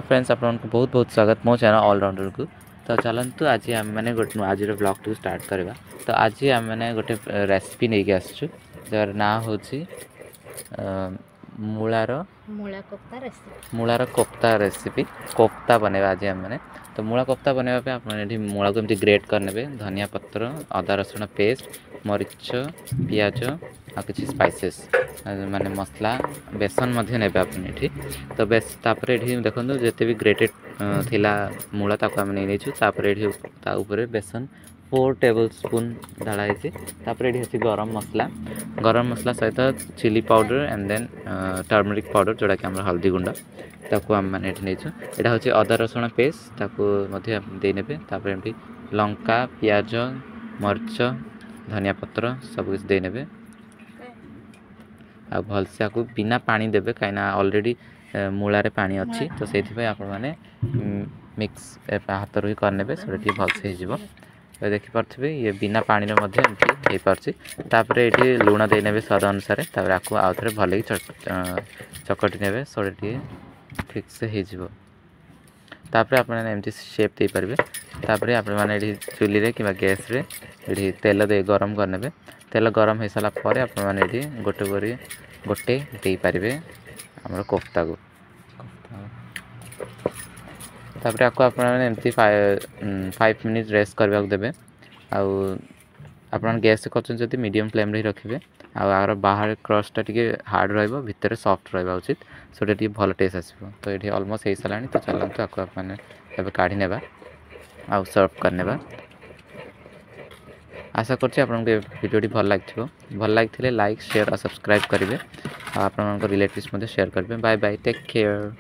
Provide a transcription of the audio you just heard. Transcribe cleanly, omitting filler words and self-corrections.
Friends आपको बहुत बहुत स्वागत मो चैनल ऑलराउंडर को। तो चलतु आज आम मैंने गोटे आज ब्लॉग टू स्टार्ट करवा। तो आज आम मैंने गोटे रेसिपी नहीं आसचु जार ना हूँ मूलार कोफ्ता रेसिपी कोफ्ता बनवा आज आम मैंने। तो मूला कोफ्ता बनवाई आप मूला को एमती ग्रेट करने धनिया पत्र अदा रसुण पेस्ट मरीच पियाज आ किसी स्पाइसेस माने मसला बेसन ने आपठी। तो बेस तापर ये देखो जिते भी ग्रेटेड थिला मूला ताको आम नहीं ऊपर बेसन 4 टेबल स्पून ढाई। तापर ये अच्छी गरम मसला सहित chilli powder and then turmeric powder जोड़ा कि आम हल्दी गुंड ताको आम मैंने नहीं यहाँ हूँ अदा रसुण पेस्ट ताको देने। तापर एमती लंका पियाज मरीच धनिया पत्र सब कुछ देने आ भलसे आपको बिना पानी देवे कहीं ऑलरेडी मूलारे पानी अच्छी। तो से आपने मिक्स हाथ रू ही करने से भलसे हो देखिपे ये बिना पानी एमती हो पारे। ये लुण देने स्वाद अनुसार आपको आउ थे भल चकटी ने सो ठीक से हो आपमती शेप दे पारे। तापर आपने चूल्ही रे कि गैस रे ये तेल दे गरम करने तेल गरम हो सारा पर आपने गोटे दे पारे आम कोफ्ता को। तापर आपको एमती 5 मिनट रेस्ट करने को देवे। आप गैस कर मीडियम फ्लेम रे रखिए। आर बाहर क्रस्टा टी हार्ड भितर सॉफ्ट रहा उचित सोटा टी भल टेस्ट आसो। तो ये ऑलमोस्ट हो सारा। तो चलते आपको आपने काढ़ी ने आ सर्व करने। आशा करछि भिडियोटी भल लगे लाइक शेयर और सब्सक्राइब करेंगे। आप रिलेटिव्स शेयर करेंगे। Bye bye take care.